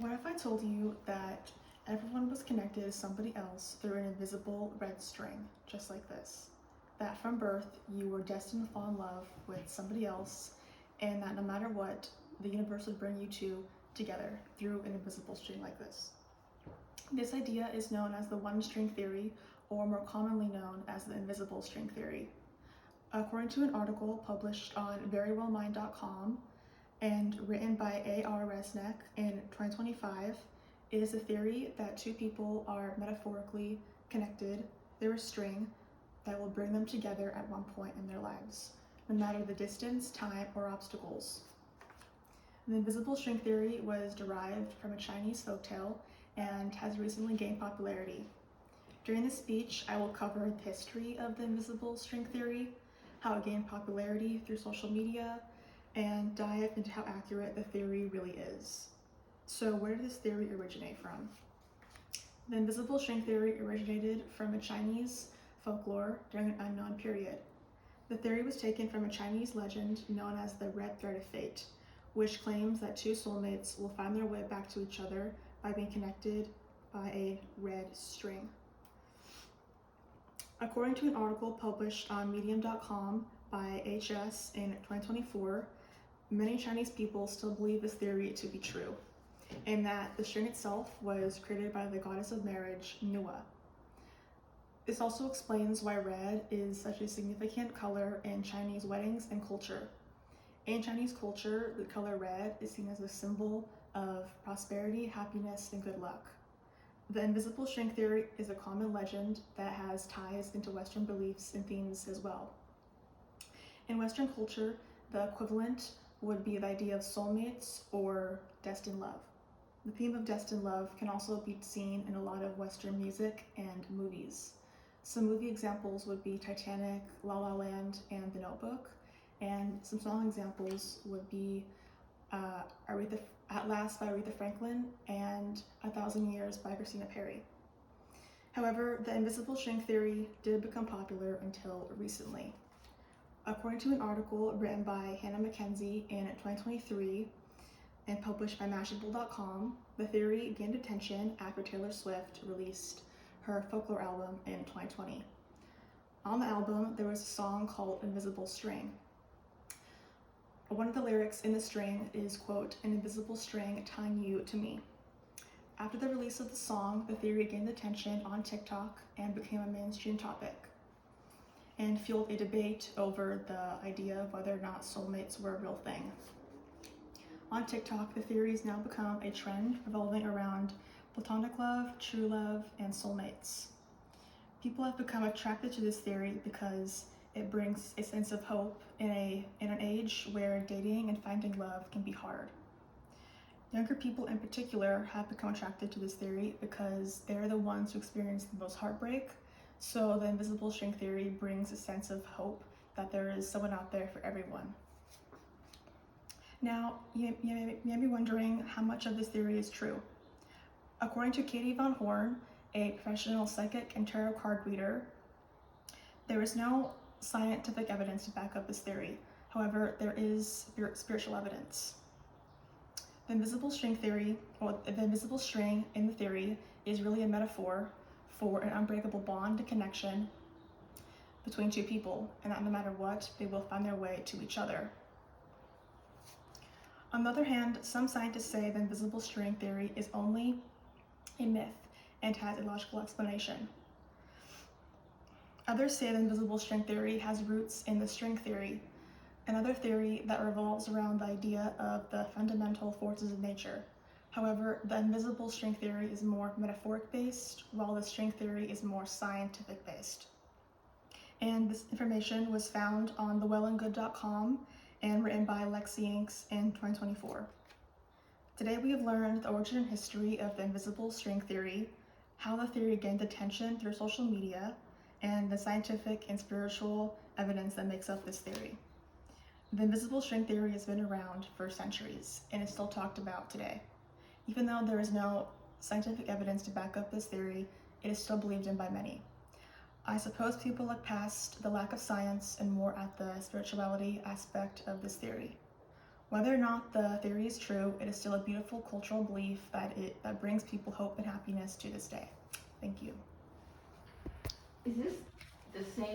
What if I told you that everyone was connected to somebody else through an invisible red string, just like this? That from birth, you were destined to fall in love with somebody else, and that no matter what, the universe would bring you two together through an invisible string like this. This idea is known as the one string theory, or more commonly known as the invisible string theory. According to an article published on verywellmind.com, and written by A.R. Resnick in 2025, it is a theory that two people are metaphorically connected through a string that will bring them together at one point in their lives, no matter the distance, time, or obstacles. The invisible string theory was derived from a Chinese folktale and has recently gained popularity. During this speech, I will cover the history of the invisible string theory, how it gained popularity through social media, and dive into how accurate the theory really is. So where did this theory originate from? The invisible string theory originated from a Chinese folklore during an unknown period. The theory was taken from a Chinese legend known as the Red Thread of Fate, which claims that two soulmates will find their way back to each other by being connected by a red string. According to an article published on medium.com by HS in 2024, many Chinese people still believe this theory to be true, and that the string itself was created by the goddess of marriage, Nua. This also explains why red is such a significant color in Chinese weddings and culture. In Chinese culture, the color red is seen as a symbol of prosperity, happiness, and good luck. The invisible string theory is a common legend that has ties into Western beliefs and themes as well. In Western culture, the equivalent would be the idea of soulmates or destined love. The theme of destined love can also be seen in a lot of Western music and movies. Some movie examples would be Titanic, La La Land, and The Notebook, and some song examples would be At Last by Aretha Franklin and 1,000 Years by Christina Perri. However, the invisible string theory did become popular until recently. According to an article written by Hannah Mackenzie in 2023 and published by Mashable.com, the theory gained attention after Taylor Swift released her folklore album in 2020. On the album, there was a song called Invisible String. One of the lyrics in the string is, quote, "an invisible string tying you to me." After the release of the song, the theory gained attention on TikTok and became a mainstream topic, and fueled a debate over the idea of whether or not soulmates were a real thing. On TikTok, the theory has now become a trend revolving around platonic love, true love, and soulmates. People have become attracted to this theory because it brings a sense of hope in an age where dating and finding love can be hard. Younger people in particular have become attracted to this theory because they're the ones who experience the most heartbreak. So the invisible string theory brings a sense of hope that there is someone out there for everyone. Now, you may be wondering how much of this theory is true. According to Katie Von Horn, a professional psychic and tarot card reader, there is no scientific evidence to back up this theory. However, there is spiritual evidence. The invisible string theory, or the invisible string in the theory, is really a metaphor for an unbreakable bond and connection between two people, and that no matter what, they will find their way to each other. On the other hand, some scientists say the invisible string theory is only a myth and has a logical explanation. Others say the invisible string theory has roots in the string theory, another theory that revolves around the idea of the fundamental forces of nature. However, the invisible string theory is more metaphoric based, while the string theory is more scientific based. And this information was found on thewellandgood.com and written by Lexi Inks in 2024. Today we have learned the origin and history of the invisible string theory, how the theory gained attention through social media, and the scientific and spiritual evidence that makes up this theory. The invisible string theory has been around for centuries and is still talked about today. Even though there is no scientific evidence to back up this theory, it is still believed in by many. I suppose people look past the lack of science and more at the spirituality aspect of this theory. Whether or not the theory is true, it is still a beautiful cultural belief that brings people hope and happiness to this day. Thank you. Is this the same